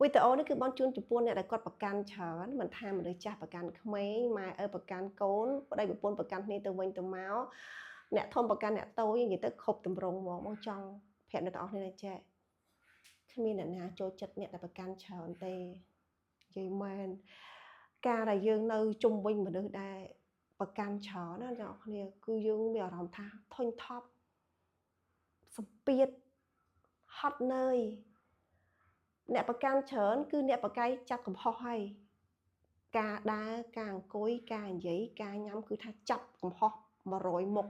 វីដេអូនេះគឺបងជូនចំពោះអ្នកដែលគាត់ប្រកាន់ច្រើនមិនថាមនុស្សចាស់ប្រកាន់ក្មេងម៉ែឪប្រកាន់កូនប្តីប្រពន្ធប្រកាន់គ្នាទៅវិញទៅមកអ្នកធំប្រកាន់អ្នកតូចនិយាយទៅគ្រប់ទម្រង់ហ្មងបងចង់ប្រាប់អ្នកទាំងអស់គ្នាចេះគ្មានអ្នកណាចូលចិត្តអ្នកដែលប្រកាន់ច្រើនទេនិយាយមែនការដែលយើងនៅជុំវិញមនុស្សដែលប្រកាន់ច្រើនណាអ្នកទាំងអស់គ្នាគឺយើងមានអារម្មណ៍ថាធុញថប់សម្ពាធហត់នឿយអ្នកប្រកាន់ច្រើនគឺអ្នកប្រកែកចាប់កំហុសហើយការដើរការអង្គុយការនិយាយការញ៉ាំគឺថាចាប់កំហុស100មុខ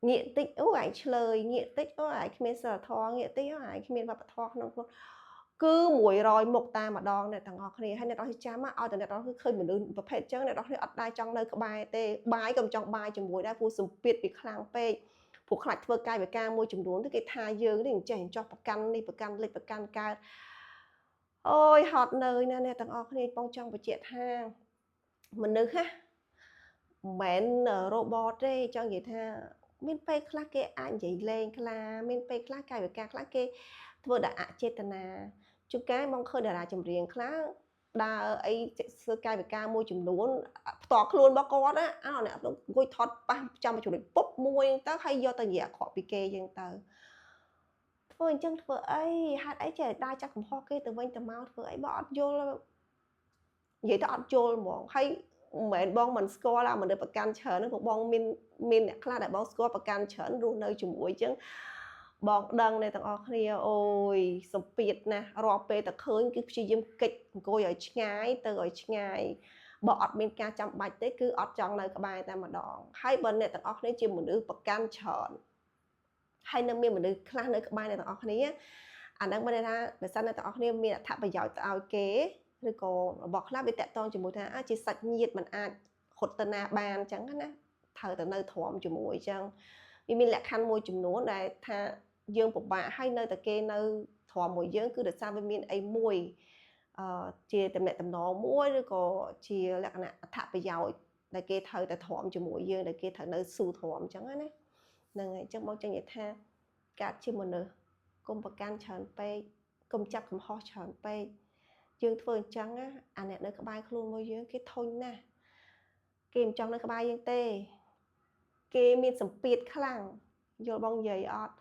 ងាកតិចអូឯងឆ្លើយងាកតិចអូឯងគ្មានសិលធម៌ងាកតិចអូឯងគ្មានវប្បធម៌ក្នុងខ្លួនគឺ100មុខតែម្ដងអ្នកទាំងអស់គ្នាហើយអ្នកទាំងអស់ចាំឲ្យតែអ្នកទាំងអស់គឺឃើញមនុស្សប្រភេទអញ្ចឹងអ្នកទាំងអស់គ្នាអត់ដែរចង់នៅក្បែរទេបាយក៏មិនចង់បាយជាមួយដែរព្រោះសម្ពាធពីខ្លាំងពេកព្រោះខ្លាចធ្វើកាយវិការមួយចំនួនទៅគេថាយើងនេះចេះចោះប្រកាន់នេះប្រកាន់លិចប្រកាន់កើតអូយហត់នឿយណាស់អ្នកទាំងអស់គ្នាបងចង់បញ្ជាក់ថាមនុស្សណាមិនមែនរ៉ូបតទេចង់និយាយថាមានពេលខ្លះគេអាចនិយាយលេងខ្លះមានពេលខ្លះកាយវិការខ្លះគេធ្វើដោយអចេតនាជួនកាលបងឃើញតារាចម្រៀងខ្លះដើរអីធ្វើកាយវិការមួយចំនួនផ្ទាល់ខ្លួនរបស់គាត់ណាអោអ្នកអង្គុយថតប៉ះចាំជំរិតពុបមួយទៅហើយយកទៅនិយាយអាក្រក់ពីគេយើងទៅធ្វើអញ្ចឹងធ្វើអីហេតុអីចេះដើរចាក់កំហុសគេទៅវិញទៅមកធ្វើអីបើអត់យល់និយាយទៅអត់យល់ហ្មងហើយមិនមែនបងមិនស្គាល់អាមនុស្សប្រកាន់ច្រើនហ្នឹងព្រោះបងមានអ្នកខ្លះដែលបងស្គាល់ប្រកាន់ច្រើនរស់នៅជាមួយអញ្ចឹងបងដឹងអ្នកទាំងអស់គ្នាអូយសម្ពាធណាស់រាល់ពេលតែឃើញគឺព្យាយាមគេចអង្គុយឲ្យឆ្ងាយទៅឲ្យឆ្ងាយបើអត់មានការចាំបាច់ទេគឺអត់ចង់នៅក្បែរតែម្ដងហើយបើអ្នកទាំងអស់គ្នាជាមនុស្សប្រកាន់ច្រើនហើយនៅមានមនុស្សខ្លះនៅក្បែរអ្នកទាំងអស់គ្នាអាហ្នឹងមិនថាបើសិនអ្នកទាំងអស់គ្នាមានអត្ថប្រយោជន៍ទៅឲ្យគេឬក៏របស់ខ្លះវាតកតងជាមួយថាជាសាច់ញាតិมันអាចខុតទៅណាបានអញ្ចឹងណាត្រូវតែនៅទ្រាំជាមួយអញ្ចឹងវាមានលក្ខខណ្ឌមួយចំនួនដែលថាយើងពិបាកហើយនៅតែគេនៅទ្រាំមួយយើងគឺដោយសារវាមានអីមួយជាតំណែងតំណងមួយឬក៏ជាលក្ខណៈអត្ថប្រយោជន៍ដែលគេត្រូវតែទ្រាំជាមួយយើងដែលគេត្រូវនៅស៊ូទ្រាំអញ្ចឹងណាហ្នឹងហើយអញ្ចឹងបងចង់និយាយថាកើតជាមនុស្សកុំប្រកាន់ច្រើនពេកកុំចាប់កំហុសច្រើនពេកយើងធ្វើអញ្ចឹងណាអាអ្នកនៅក្បែរខ្លួនមួយយើងគេធុញណាស់គេមិនចង់នៅក្បែរយើងទេគេមានសម្ពាធខ្លាំងយល់បងនិយាយអត់